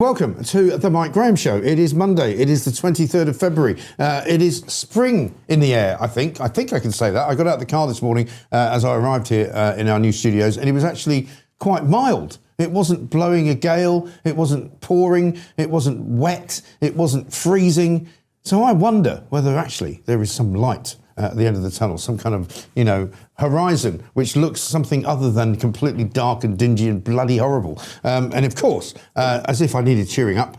Welcome to the Mike Graham Show. It is Monday. It is the 23rd of February. It is spring in the air, I think. I can say that. I got out of the car this morning as I arrived here in our new studios, and it was actually quite mild. It wasn't blowing a gale. It wasn't pouring. It wasn't wet. It wasn't freezing. So I wonder whether actually there is some light at the end of the tunnel, some kind of, horizon, which looks something other than completely dark and dingy and bloody horrible. And of course, as if I needed cheering up,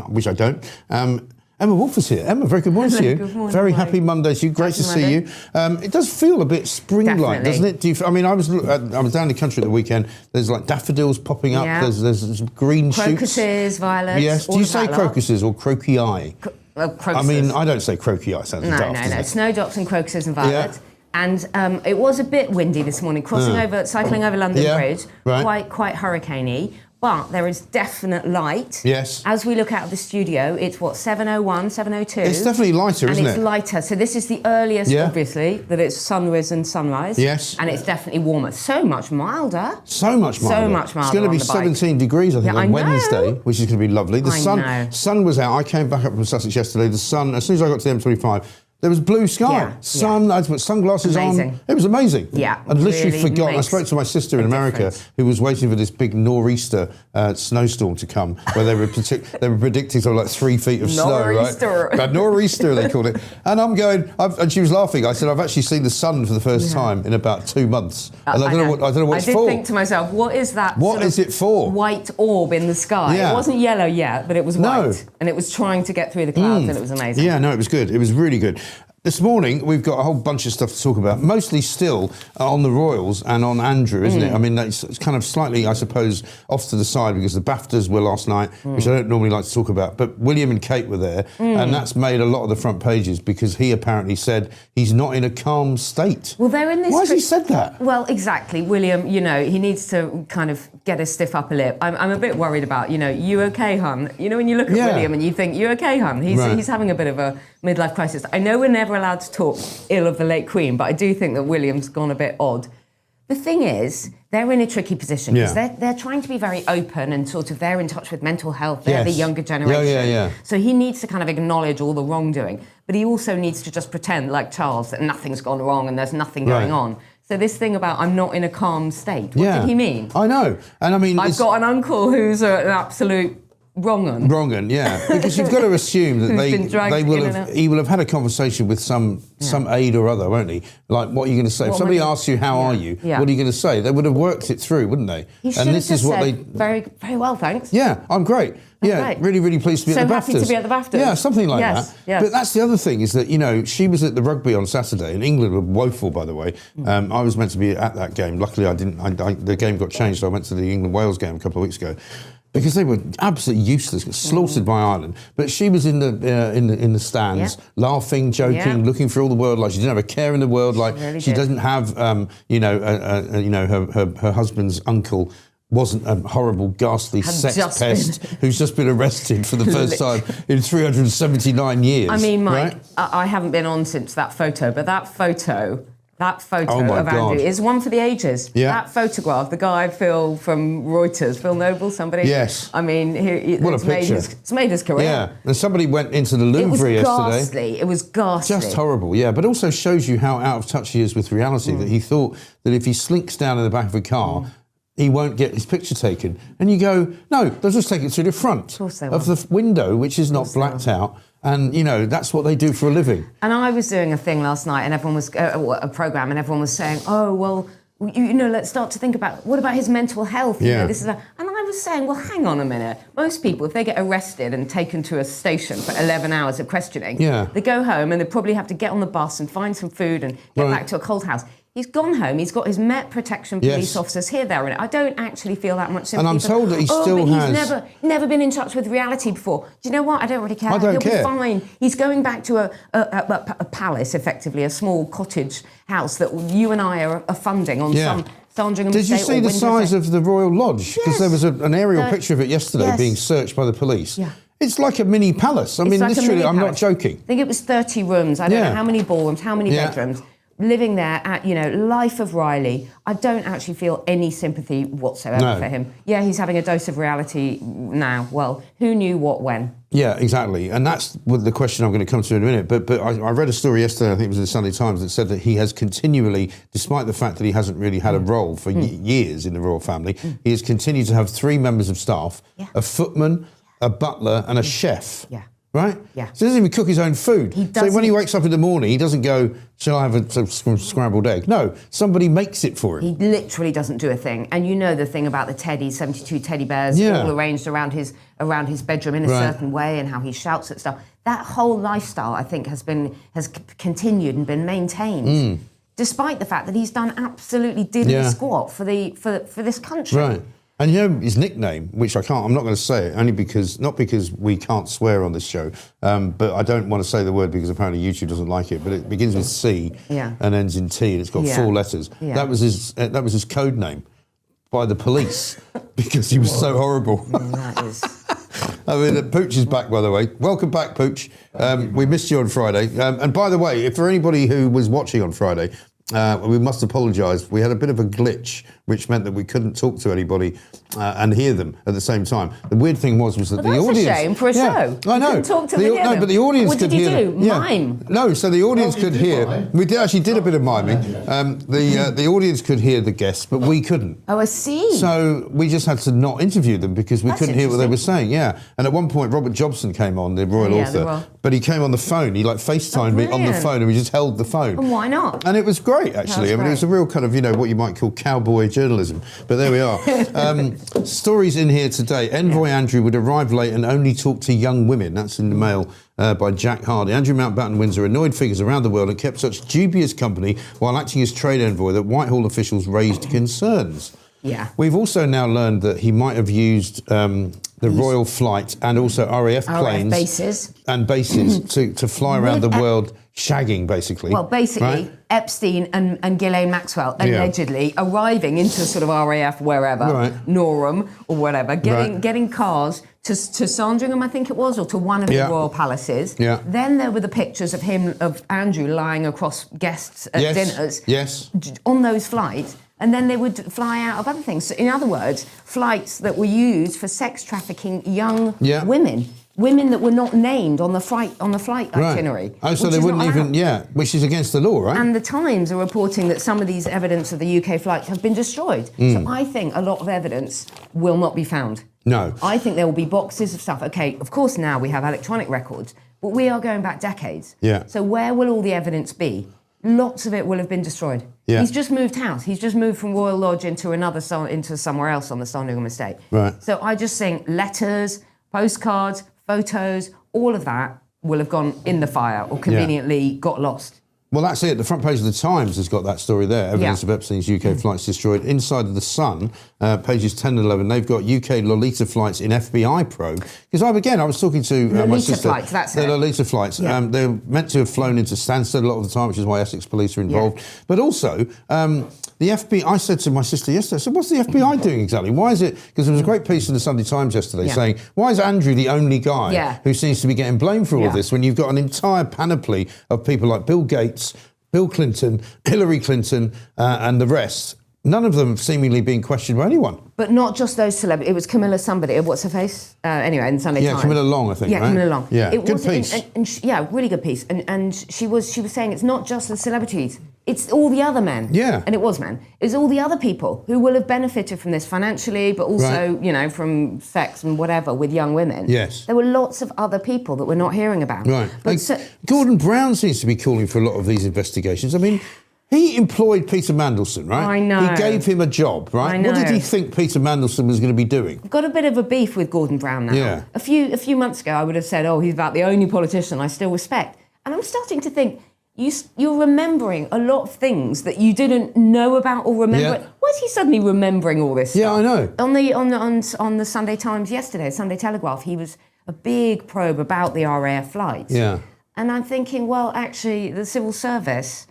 which I don't, Emma Woolf is here. Emma, very good morning to you. Good morning, very Mike. happy Monday to you. Great to see you. It does feel a bit spring-like, doesn't it? I was down in the country at the weekend. There's like daffodils popping up. Yeah. There's green shoots. Crocuses, violets. Yes. Do you say crocuses or crocii? Crocuses. I mean, I don't say crocii. Sounds daft. No. Snowdrops and crocuses and violets. Yeah. And it was a bit windy this morning, cycling over London Bridge, right. quite hurricaney. But there is definite light. Yes. As we look out of the studio, it's 7:01, 7:02. It's definitely lighter, isn't it? And it's lighter. So this is the earliest, obviously, that it's sunrise and sunrise. Yes. And it's definitely warmer. So much milder. So much milder. It's going to be 17 degrees, I think, on Wednesday, which is going to be lovely. The sun was out. I came back up from Sussex yesterday. The sun, as soon as I got to the M25, there was blue sky, sun. I had to put sunglasses on. It was amazing. Yeah, I'd literally forgotten. I spoke to my sister in America who was waiting for this big nor'easter snowstorm to come, where they were predicting something like 3 feet of snow. Right? Nor'easter, they called it. And I'm going, and she was laughing. I said, I've actually seen the sun for the first time in about 2 months. And I don't know what it's for. I did think to myself, what is that? What is it for? White orb in the sky. Yeah. It wasn't yellow yet, but it was white, and it was trying to get through the clouds, and it was amazing. Yeah, no, it was good. It was really good. This morning, we've got a whole bunch of stuff to talk about, mostly still on the Royals and on Andrew, isn't it? I mean, it's kind of slightly, I suppose, off to the side because the BAFTAs were last night, which I don't normally like to talk about, but William and Kate were there, and that's made a lot of the front pages because he apparently said he's not in a calm state. Well, they're in this... Why has he said that? Well, exactly. William, he needs to kind of get a stiff upper lip. I'm a bit worried about, you okay, hun? When you look at William and you think, you okay, hun? He's having a bit of a midlife crisis. I know we're never allowed to talk ill of the late Queen, but I do think that William's gone a bit odd. The thing is, they're in a tricky position because they're trying to be very open and sort of they're in touch with mental health. They're the younger generation. So he needs to kind of acknowledge all the wrongdoing, but he also needs to just pretend, like Charles, that nothing's gone wrong and there's nothing going on. So this thing about I'm not in a calm state, what did he mean? I know. And I mean, I've got an uncle who's an absolute wrong-un. Wrong-un, yeah. Because you've got to assume that he will have had a conversation with some aide or other, won't he? Like, what are you going to say? If somebody asks you, how are you? What are you going to say? They would have worked it through, wouldn't they? He should have just said, very, very well, thanks. Yeah, I'm great. Yeah, really, really pleased to be at the BAFTAs. So happy to be at the BAFTAs. Yeah, something like that. Yes. But that's the other thing is that, she was at the rugby on Saturday, and England were woeful, by the way. I was meant to be at that game. Luckily, I didn't. The game got changed, so I went to the England-Wales game a couple of weeks ago. Because they were absolutely useless, slaughtered by Ireland. But she was in the stands, laughing, joking, looking for all the world. Like she didn't have a care in the world. Like she doesn't have, her husband's uncle wasn't a horrible, ghastly sex pest who's just been arrested for the first time in 379 years. I mean, Mike, I haven't been on since that photo, but that photo of Andrew is one for the ages. Yeah. That photograph, the guy, Phil, from Reuters, Phil Noble, somebody. Yes. I mean, it's made his career. Yeah. And somebody went into the Louvre yesterday. It was ghastly. Just horrible, yeah. But also shows you how out of touch he is with reality, that he thought that if he slinks down in the back of a car, he won't get his picture taken. And you go, no, they'll just take it through the front of the window, which is not blacked out. And, that's what they do for a living. And I was doing a thing last night, and everyone was, a programme, and everyone was saying, oh, well, let's start to think about, what about his mental health? And I was saying, well, hang on a minute. Most people, if they get arrested and taken to a station for 11 hours of questioning, they go home and they probably have to get on the bus and find some food and get back to a cold house. He's gone home. He's got his Met Protection police officers here, there, and I don't actually feel that much sympathy. And I'm told that he still has. He's never been in touch with reality before. Do you know what? I don't really care. He'll be fine. He's going back to a palace, effectively, a small cottage house that you and I are funding on some Sandringham Did you see the size of the Royal Lodge? Because there was an aerial picture of it yesterday being searched by the police. Yeah. It's like a mini palace. I mean, literally, I'm not joking. I think it was 30 rooms. I don't know how many ballrooms, how many bedrooms. living there at, life of Riley, I don't actually feel any sympathy whatsoever for him. Yeah, he's having a dose of reality now. Well, who knew what when? Yeah, exactly. And that's the question I'm going to come to in a minute. But I read a story yesterday, I think it was in the Sunday Times, that said that he has continually, despite the fact that he hasn't really had a role for years in the royal family, he has continued to have 3 members of staff, a footman, a butler and a chef. Yeah. Right? Yeah. So he doesn't even cook his own food. So when he wakes up in the morning, he doesn't go, shall I have a scrambled egg? No, somebody makes it for him. He literally doesn't do a thing. And you know the thing about the 72 teddy bears all arranged around his bedroom in a certain way, and how he shouts at stuff. That whole lifestyle, I think, has continued and been maintained, despite the fact that he's done absolutely diddly squat for this country. Right. And his nickname, which I'm not going to say it, only not because we can't swear on this show, but I don't want to say the word because apparently YouTube doesn't like it, but it begins with C and ends in T, and it's got 4 letters. Yeah. That was his code name by the police because he was so horrible. That is... I mean, Pooch is back, by the way. Welcome back, Pooch. We missed you on Friday. And by the way, for anybody who was watching on Friday, we must apologise. We had a bit of a glitch, which meant that we couldn't talk to anybody and hear them at the same time. The weird thing was that the audience... That's a shame for a show. I know. Talk to them. No, but the audience could hear... What did you do? Mime? No, so the audience could hear... We did a bit of miming. The audience could hear the guests, but we couldn't. Oh, I see. So we just had to not interview them because we couldn't hear what they were saying. Yeah. And at one point, Robert Jobson came on, the royal author, but he came on the phone. He FaceTimed me on the phone, and we just held the phone. And why not? And it was great, actually. I mean, it was a real kind of, what you might call cowboy journalism. But there we are. Stories in here today. Envoy Andrew would arrive late and only talk to young women. That's in the Mail by Jack Hardy. Andrew Mountbatten Windsor annoyed figures around the world and kept such dubious company while acting as trade envoy that Whitehall officials raised concerns. Yeah. We've also now learned that he might have used the Royal Flight and also RAF planes bases to fly around the world shagging, basically. Well, basically, Epstein and Ghislaine Maxwell allegedly arriving into sort of RAF wherever, Norham or whatever, getting cars to Sandringham, I think it was, or to one of the royal palaces. Yeah. Then there were the pictures of Andrew lying across guests at dinners. Yes. On those flights. And then they would fly out of other things. So in other words, flights that were used for sex trafficking young women that were not named on the flight itinerary. Oh, so they wouldn't even, which is against the law, right? And the Times are reporting that some of these evidence of the UK flights have been destroyed. So I think a lot of evidence will not be found. No. I think there will be boxes of stuff. Okay, of course now we have electronic records, but we are going back decades. Yeah. So where will all the evidence be? Lots of it will have been destroyed. Yeah. He's just moved house. He's just moved from Royal Lodge into somewhere else on the Sandringham estate. Right. So I just think letters, postcards, photos, all of that will have gone in the fire or conveniently got lost. Well, that's it. The front page of the Times has got that story there. Evidence of Epstein's UK flights destroyed. Inside of the Sun, pages 10 and 11, they've got UK Lolita flights in FBI probe. Because I was talking to my sister. Lolita flights, that's the Lolita flights. Yeah. They're meant to have flown into Stansted a lot of the time, which is why Essex police are involved. Yeah. But also, the FBI, I said to my sister yesterday, I said, what's the FBI doing exactly? Why is it, because there was a great piece in the Sunday Times yesterday saying, why is Andrew the only guy who seems to be getting blamed for all of this when you've got an entire panoply of people like Bill Gates, Bill Clinton, Hillary Clinton, and the rest, none of them seemingly being questioned by anyone. But not just those celebrities. It was Camilla somebody. What's her face? Anyway, in Sunday Times. Yeah, Camilla Long, I think, right? Camilla Long. Yeah, good piece. Really good piece. And she was saying it's not just the celebrities. It's all the other men. Yeah. And it was men. It's all the other people who will have benefited from this financially, but also, from sex and whatever with young women. Yes. There were lots of other people that we're not hearing about. Right. But Gordon Brown seems to be calling for a lot of these investigations. I mean, he employed Peter Mandelson, right? I know. He gave him a job, right? I know. What did he think Peter Mandelson was going to be doing? I've got a bit of a beef with Gordon Brown now. Yeah. A few months ago, I would have said, he's about the only politician I still respect. And I'm starting to think, you're remembering a lot of things that you didn't know about or remember. Yeah. Why is he suddenly remembering all this stuff? Yeah, I know. On the Sunday Times yesterday, Sunday Telegraph, he was a big probe about the RAF flights. Yeah. And I'm thinking, well, actually, the civil service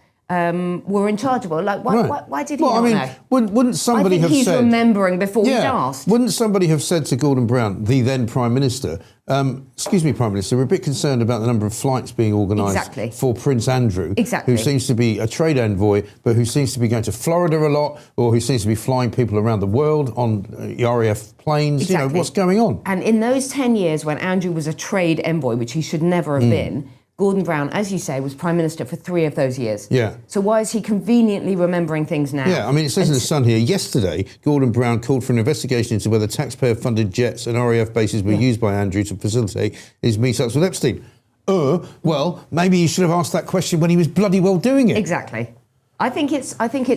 were in charge of it. Like, why did he not know? Wouldn't somebody have said... he's remembering before he's asked. Wouldn't somebody have said to Gordon Brown, the then Prime Minister, excuse me, Prime Minister, we're a bit concerned about the number of flights being organised for Prince Andrew, who seems to be a trade envoy, but who seems to be going to Florida a lot, or who seems to be flying people around the world on RAF planes. You know, what's going on? And in those 10 years when Andrew was a trade envoy, which he should never have been, Gordon Brown, as you say, was Prime Minister for 3 of those years. Yeah. So why is he conveniently remembering things now? Yeah, I mean, it says in The Sun here, yesterday, Gordon Brown called for an investigation into whether taxpayer-funded jets and RAF bases were used by Andrew to facilitate his meet-ups with Epstein. Well, maybe you should have asked that question when he was bloody well doing it. Exactly. I think it's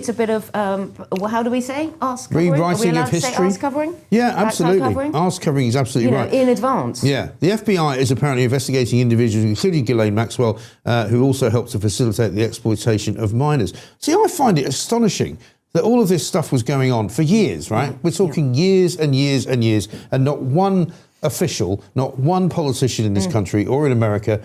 a bit of how do we say? Arse covering? Rewriting of history. Arse covering? Yeah, absolutely. Arse covering is absolutely right. In advance. Yeah, the FBI is apparently investigating individuals, including Ghislaine Maxwell, who also helped to facilitate the exploitation of minors. See, I find it astonishing that all of this stuff was going on for years, right? We're talking years and years and years, and not one official, not one politician in this country or in America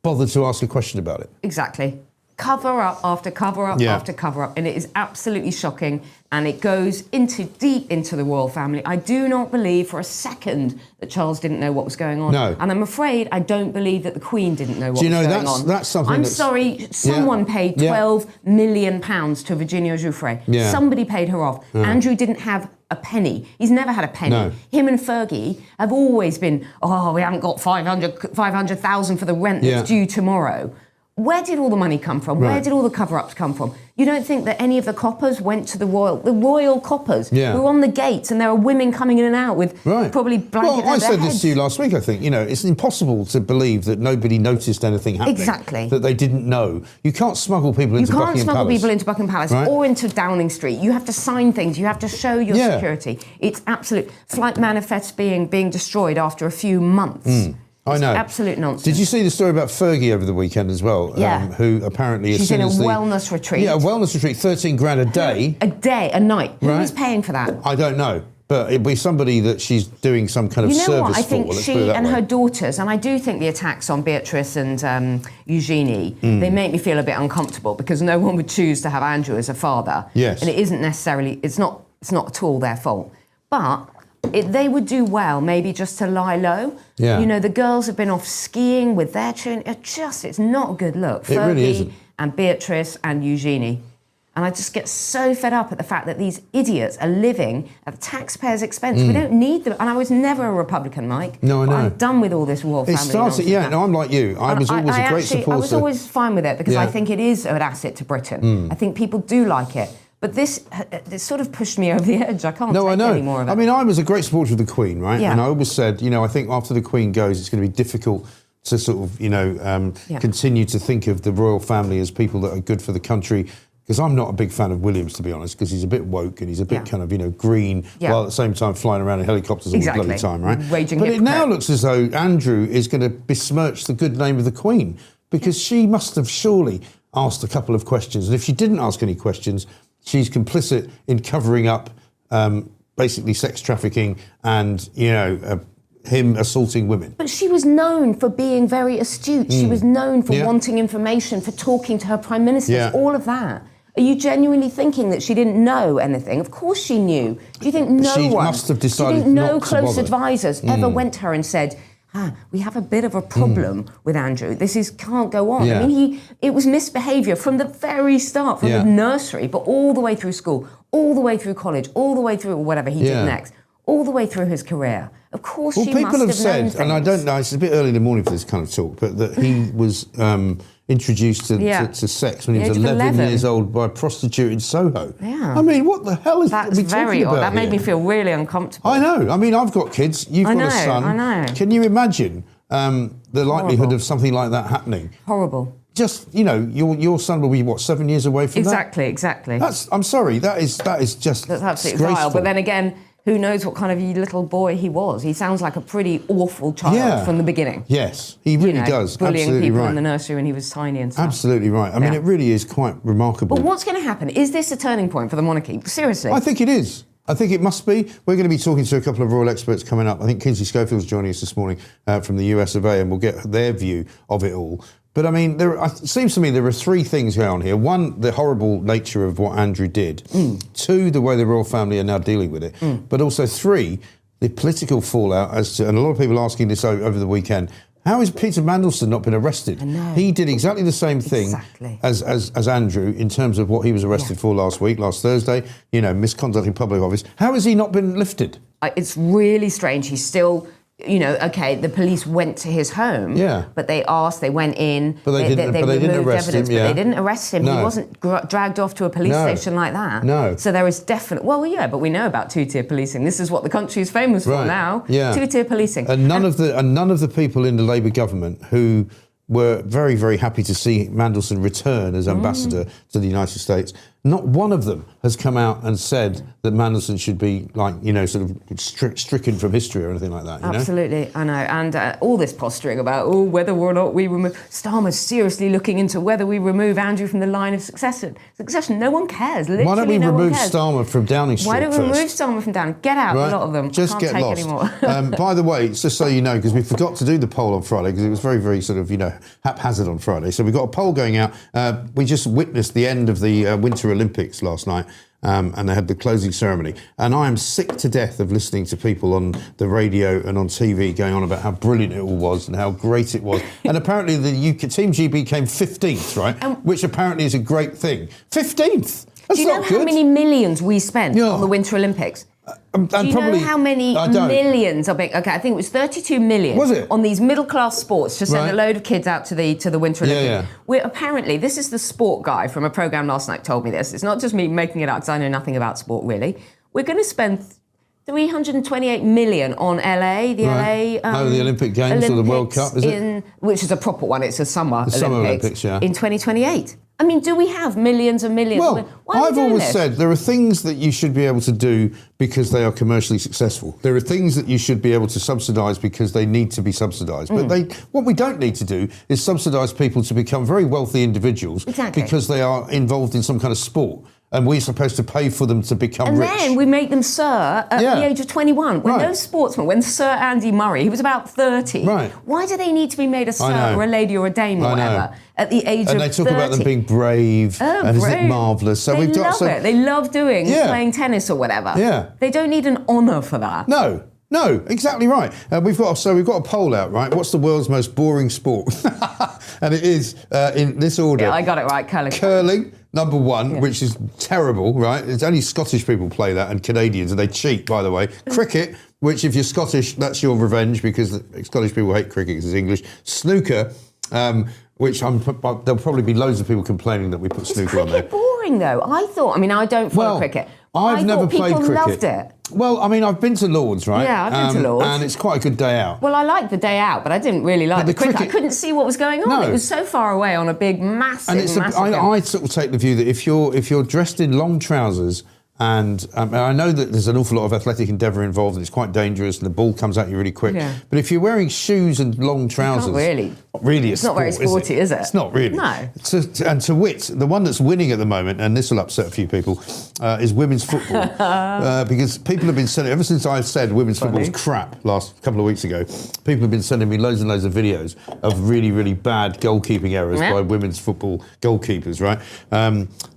bothered to ask a question about it. Exactly. Cover up after cover up after cover up, and it is absolutely shocking, and it goes deep into the royal family. I do not believe for a second that Charles didn't know what was going on. No. And I'm afraid I don't believe that the Queen didn't know what was going on. That's something I'm sorry, someone paid £12 million to Virginia Giuffre. Yeah. Somebody paid her off. Andrew didn't have a penny. He's never had a penny. No. Him and Fergie have always been, we haven't got 500,000 for the rent that's due tomorrow. Where did all the money come from? Where did all the cover-ups come from? You don't think that any of the coppers went to the royal coppers who were on the gates, and there are women coming in and out with probably blankets over their heads? Well, I said this to you last week, I think. You know, it's impossible to believe that nobody noticed anything happening. Exactly. That they didn't know. You can't smuggle people into Buckingham Palace. You can't smuggle people into Buckingham Palace or into Downing Street. You have to sign things. You have to show your security. It's absolute. Flight manifests being destroyed after a few months. I know. Absolute nonsense. Did you see the story about Fergie over the weekend as well? Yeah. Who apparently... She's in a wellness retreat. Yeah, a wellness retreat, 13 grand a day. A night. Who is paying for that? I don't know. But it'd be somebody that she's doing some kind of service for. You know what? I think she and her daughters, and I do think the attacks on Beatrice and Eugenie, they make me feel a bit uncomfortable, because no one would choose to have Andrew as a father. Yes. And it isn't necessarily... It's not at all their fault. But... they would do well, maybe just to lie low. Yeah. You know, the girls have been off skiing with their children. It's not a good look. It really isn't. And Beatrice and Eugenie. And I just get so fed up at the fact that these idiots are living at the taxpayers' expense. We don't need them. And I was never a Republican, Mike. No, I know. I'm done with all this royal family nonsense. No, I'm like you. I was always a great supporter. I was always fine with it, because I think it is an asset to Britain. I think people do like it. But this sort of pushed me over the edge. I can't take any more of it. I mean, I was a great supporter of the Queen, right? Yeah. And I always said, you know, I think after the Queen goes, it's going to be difficult to sort of, continue to think of the royal family as people that are good for the country. Because I'm not a big fan of Williams, to be honest, because he's a bit woke and he's a bit kind of, green, while at the same time flying around in helicopters all the bloody time, right? But it now looks as though Andrew is going to besmirch the good name of the Queen, because she must have surely asked a couple of questions. And if she didn't ask any questions, she's complicit in covering up basically sex trafficking and, him assaulting women. But she was known for being very astute. She was known for wanting information, for talking to her prime ministers, all of that. Are you genuinely thinking that she didn't know anything? Of course she knew. Do you think must have decided do you think not no to close bother? advisors ever went to her and said, we have a bit of a problem with Andrew. This can't go on. Yeah. I mean, it was misbehaviour from the very start, from the nursery, but all the way through school, all the way through college, all the way through whatever he did next, all the way through his career. Of course, she must have known people have said, things. and I don't know, it's a bit early in the morning for this kind of talk, but that he was introduced to sex when he was 11 years old by a prostitute in Soho. Yeah. I mean, what the hell is That's we very talking about odd. That made here? me feel really uncomfortable. I know. I mean, I've got kids. You've got a son. I know. Can you imagine the likelihood of something like that happening? Horrible. Just, your son will be, 7 years away from that? Exactly. I'm sorry, that is just That's absolutely vile. But then again, who knows what kind of little boy he was. He sounds like a pretty awful child from the beginning. Yes, he really does. Bullying Absolutely people right. in the nursery when he was tiny and stuff. Absolutely right. I mean, it really is quite remarkable. But what's going to happen? Is this a turning point for the monarchy? Seriously? I think it is. I think it must be. We're going to be talking to a couple of royal experts coming up. I think Kinsey Schofield's joining us this morning from the US of A, and we'll get their view of it all. But I mean, it seems to me there are three things going on here. One, the horrible nature of what Andrew did. Two, the way the royal family are now dealing with it. But also three, the political fallout as to, and a lot of people asking this over the weekend, how has Peter Mandelson not been arrested? I know. He did exactly the same thing as Andrew in terms of what he was arrested for last Thursday, misconduct in public office. How has he not been lifted? It's really strange. He's still... okay, the police went to his home, but they went in, but they didn't arrest him. But they didn't arrest him. No. He wasn't dragged off to a police station like that. No. So there is definite. Well, yeah, but we know about two-tier policing. This is what the country is famous for now. Yeah. Two-tier policing. And none of the people in the Labour government who were very, very happy to see Mandelson return as ambassador to the United States. Not one of them has come out and said that Mandelson should be, sort of stricken from history or anything like that. Absolutely, I know. And all this posturing about, whether or not we remove... Starmer's seriously looking into whether we remove Andrew from the line of succession. No one cares. Literally, why don't we remove cares. Starmer from Downing Street Why don't we first? remove Starmer from Downing? Get out, a lot of them. Just I can't get take lost. Anymore. By the way, just so you know, because we forgot to do the poll on Friday, because it was very, very sort of, haphazard on Friday. So we've got a poll going out. We just witnessed the end of the Winter Olympics last night. And they had the closing ceremony. And I am sick to death of listening to people on the radio and on TV going on about how brilliant it all was and how great it was. And apparently the UK Team GB came 15th, right? Which apparently is a great thing. 15th! That's do you know not how good. many millions we spent on the Winter Olympics? Do you know how many millions of it? Okay, I think it was 32 million. Was it? On these middle-class sports to send a load of kids out to the Winter Olympics. Yeah. We're apparently, this is the sport guy from a programme last night told me this. It's not just me making it up because I know nothing about sport really. We're going to spend 328 million on LA, the Olympic Games or the World Cup, is it? Which is a proper one. It's a Summer Olympics, yeah. In 2028. I mean, do we have millions and millions? Well, Why are we I've doing always this? said there are things that you should be able to do because they are commercially successful. There are things that you should be able to subsidise because they need to be subsidised. But what we don't need to do is subsidise people to become very wealthy individuals because they are involved in some kind of sport. And we're supposed to pay for them to become rich. And then we make them Sir at the age of 21. When those sportsmen, when Sir Andy Murray, he was about 30. Right. Why do they need to be made a Sir or a lady or a dame or whatever at the age of 30? And they talk about them being brave and isn't it marvellous? So they love it. They love playing tennis or whatever. Yeah. They don't need an honour for that. No, exactly right. We've got a poll out, right? What's the world's most boring sport? And it is in this order. Yeah, I got it right. Curling, number one, which is terrible, right? It's only Scottish people play that and Canadians, and they cheat, by the way. Cricket, which if you're Scottish, that's your revenge because the Scottish people hate cricket because it's English. Snooker, which there'll probably be loads of people complaining that we put snooker on there. Cricket boring though? I don't follow cricket. I've never played cricket. People loved it. Well, I mean, I've been to Lord's, right? Yeah, I've been to Lord's. And it's quite a good day out. Well, I liked the day out, but I didn't really like the cricket. I couldn't see what was going on. No. It was so far away on a big, massive, I sort of take the view that if you're dressed in long trousers and I know that there's an awful lot of athletic endeavour involved and it's quite dangerous and the ball comes at you really quick. Yeah. But if you're wearing shoes and long trousers... Not really. It's not very sporty, is it? It's not really. No. And to wit, the one that's winning at the moment, and this will upset a few people, is women's football. Because people have been sending, ever since I said women's football was crap last couple of weeks ago, people have been sending me loads and loads of videos of really, really bad goalkeeping errors by women's football goalkeepers, right?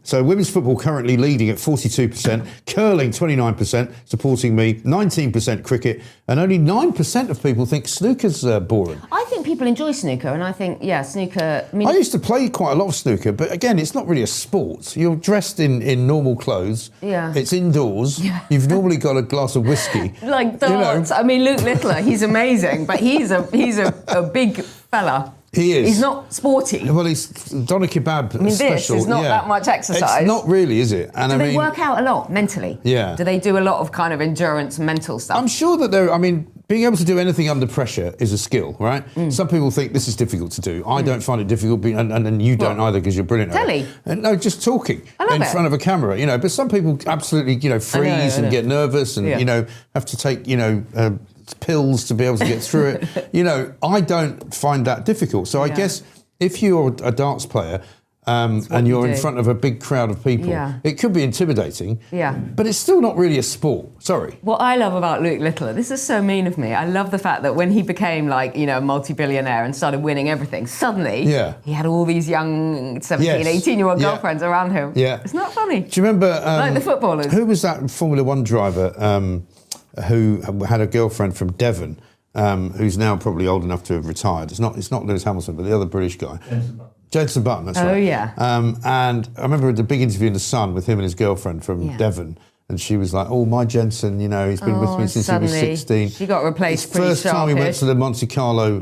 So women's football currently leading at 42%, curling 29%, supporting me, 19% cricket, and only 9% of people think snooker's boring. I think people enjoy snooker, and I think, snooker... I used to play quite a lot of snooker, but again, it's not really a sport. You're dressed in normal clothes. Yeah. It's indoors. Yeah. You've normally got a glass of whiskey. Like darts. I mean, Luke Littler, he's amazing, but he's a big fella. He is. He's not sporty. Well, he's doner kebab special. This is not that much exercise. It's not really, is it? And do they work out a lot mentally? Yeah. Do they do a lot of kind of endurance mental stuff? I'm sure that being able to do anything under pressure is a skill, right? Some people think this is difficult to do. I don't find it difficult, and you don't either because you're brilliant at it. No, just talking in front of a camera, But some people absolutely, freeze and get nervous and, have to take, pills to be able to get through it. I don't find that difficult. So I guess if you're a darts player, and you're in front of a big crowd of people, it could be intimidating. Yeah. But it's still not really a sport. Sorry. What I love about Luke Littler, this is so mean of me. I love the fact that when he became a multi-billionaire and started winning everything, suddenly he had all these young 17, 18-year-old girlfriends around him. Yeah. It's not funny. Do you remember... like the footballers. Who was that Formula One driver who had a girlfriend from Devon, who's now probably old enough to have retired? It's not Lewis Hamilton, but the other British guy. Jenson Button, that's right. Oh, yeah. And I remember the big interview in The Sun with him and his girlfriend from Devon. And she was like, my Jenson, he's been with me since he was 16. She got replaced pretty First time he went to the Monte Carlo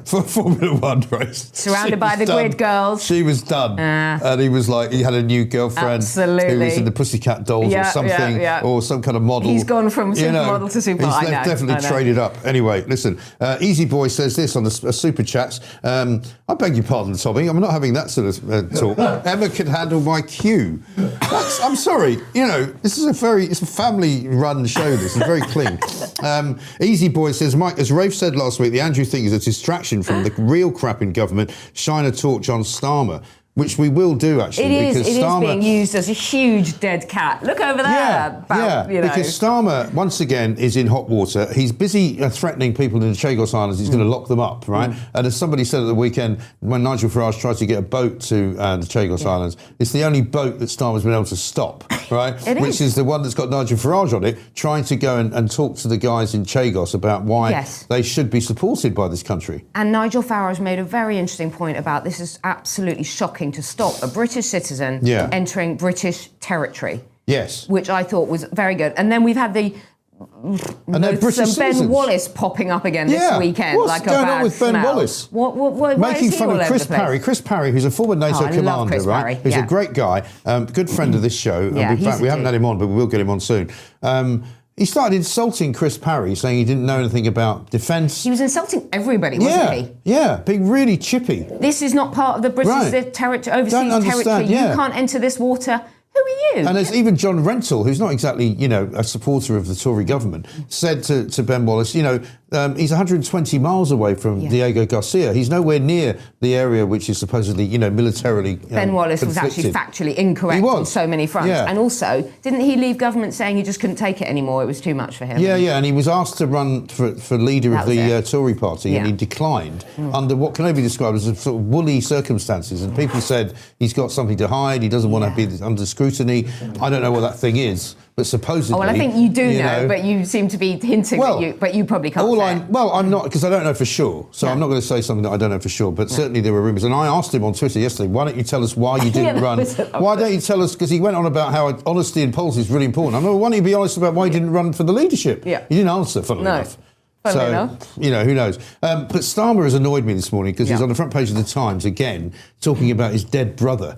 for a Formula One race. Surrounded by the grid girls. She was done. And he was like, he had a new girlfriend who was in the Pussycat Dolls or something, or some kind of model. He's gone from supermodel to supermodel. He's definitely traded up. Anyway, listen, Easy Boy says this on the Super Chats. I beg your pardon, Tommy, I'm not having that sort of talk. Emma can handle my cue. I'm sorry, this is it's a family-run show, this is very clean. Easy Boy says, Mike, as Rafe said last week, the Andrew thing is a distraction from the real crap in government. Shine a torch on Starmer. Which we will do, actually. It is being used as a huge dead cat. Look over there. Because Starmer, once again, is in hot water. He's busy threatening people in the Chagos Islands. He's going to lock them up, right? And as somebody said at the weekend, when Nigel Farage tried to get a boat to the Chagos Islands, it's the only boat that Starmer's been able to stop, right? Which is the one that's got Nigel Farage on it, trying to go and talk to the guys in Chagos about why they should be supported by this country. And Nigel Farage made a very interesting point about this is absolutely shocking to stop a British citizen entering British territory. Yes. Which I thought was very good. And then we've had the Ben Wallace popping up again this weekend. What's going on with Ben Wallace? What Making fun of Chris Parry. Chris Parry, who's a former NATO commander, right? Who's a great guy, good friend of this show. We haven't had him on, but we will get him on soon. He started insulting Chris Parry, saying he didn't know anything about defence. He was insulting everybody, wasn't he? Yeah, being really chippy. This is not part of the British overseas territory. You can't enter this water. Who are you? And there's even John Rentoul, who's not exactly, a supporter of the Tory government, said to Ben Wallace, he's 120 miles away from Diego Garcia. He's nowhere near the area which is supposedly, militarily Ben Wallace conflicted. was actually factually incorrect on so many fronts. Yeah. And also, didn't he leave government saying he just couldn't take it anymore? It was too much for him. Yeah, and he was asked to run for leader of the Tory party, and he declined under what can only be described as a sort of woolly circumstances. And people said he's got something to hide, he doesn't want to be under scrutiny. I don't know what that thing is, but supposedly... Oh, well, I think you do know, but you seem to be hinting but you probably can't say. I'm not, because I don't know for sure, so I'm not going to say something that I don't know for sure, but certainly there were rumours. And I asked him on Twitter yesterday, why don't you tell us why you didn't run? Why don't you tell us, because he went on about how honesty in polls is really important. I'm like, why don't you be honest about why you didn't run for the leadership? Yeah. You didn't answer, funnily enough. So, who knows? But Starmer has annoyed me this morning because he's on the front page of the Times again, talking about his dead brother.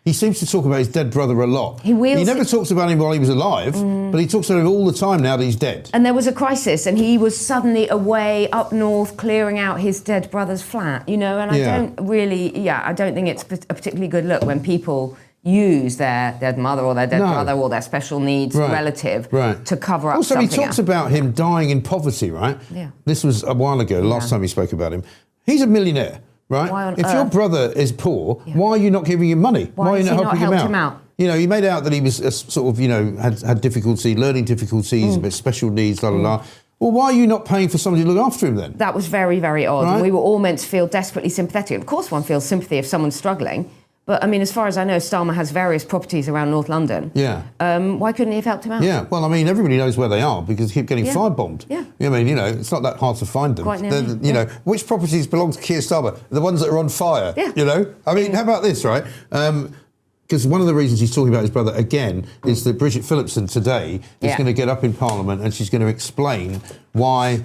He seems to talk about his dead brother a lot. He never talks about him while he was alive, but he talks about him all the time now that he's dead. And there was a crisis, and he was suddenly away up north clearing out his dead brother's flat, and I don't think it's a particularly good look when people use their dead mother or their dead brother or their special needs relative to cover up something. Also, he talks about him dying in poverty, right? Yeah. This was a while ago, last time he spoke about him. He's a millionaire. Right? If your brother is poor, why are you not giving him money? Why are you not helping him out? He made out that he was had difficulty, learning difficulties, a bit special needs, Well, why are you not paying for somebody to look after him then? That was very, very odd. Right? And we were all meant to feel desperately sympathetic. Of course, one feels sympathy if someone's struggling. But, as far as I know, Starmer has various properties around North London. Yeah. Why couldn't he have helped him out? Yeah, well, everybody knows where they are because they keep getting firebombed. Yeah. It's not that hard to find them. Quite nearly. Which properties belong to Keir Starmer? The ones that are on fire. Yeah. How about this, right? Because one of the reasons he's talking about his brother again is that Bridget Phillipson today is going to get up in Parliament and she's going to explain why...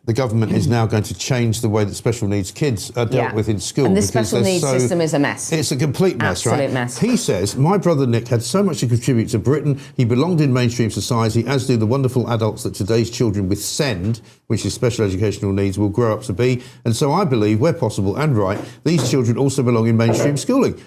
the government is now going to change the way that special needs kids are dealt with in school. And the special needs system is a mess. It's a complete mess, Absolute mess. He says, my brother Nick had so much to contribute to Britain. He belonged in mainstream society, as do the wonderful adults that today's children with SEND, which is special educational needs, will grow up to be. And so I believe, where possible and right, these children also belong in mainstream schooling.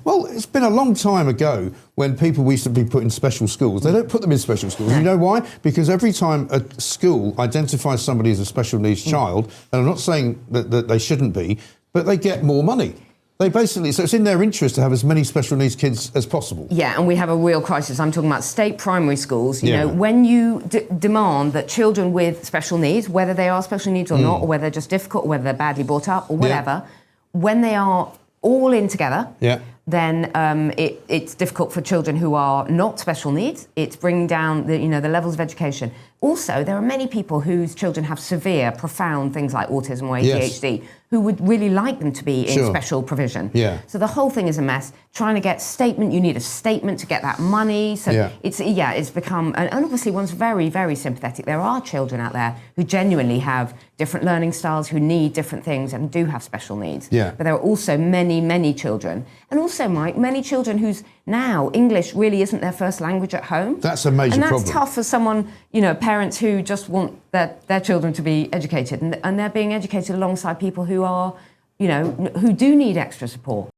Well, it's been a long time ago when people used to be put in special schools. They don't put them in special schools. You know why? Because every time a school identifies somebody as a special needs child, and I'm not saying that they shouldn't be, but they get more money. They basically, so it's in their interest to have as many special needs kids as possible. Yeah, and we have a real crisis. I'm talking about state primary schools. You Yeah. know, when you demand that children with special needs, whether they are special needs or not, or whether they're just difficult, or whether they're badly brought up, or whatever, when they are all in together, then it's difficult for children who are not special needs. It's bringing down the levels of education. Also, there are many people whose children have severe, profound things like autism or ADHD who would really like them to be in special provision. Yeah. So the whole thing is a mess. Trying to get you need a statement to get that money. So it's become, and obviously one's very, very sympathetic. There are children out there who genuinely have different learning styles, who need different things and do have special needs. Yeah. But there are also many, many children, and also, Mike, many children whose now English really isn't their first language at home. That's a major problem. And that's tough for someone, parents who just want their children to be educated, and they're being educated alongside people who are, who do need extra support.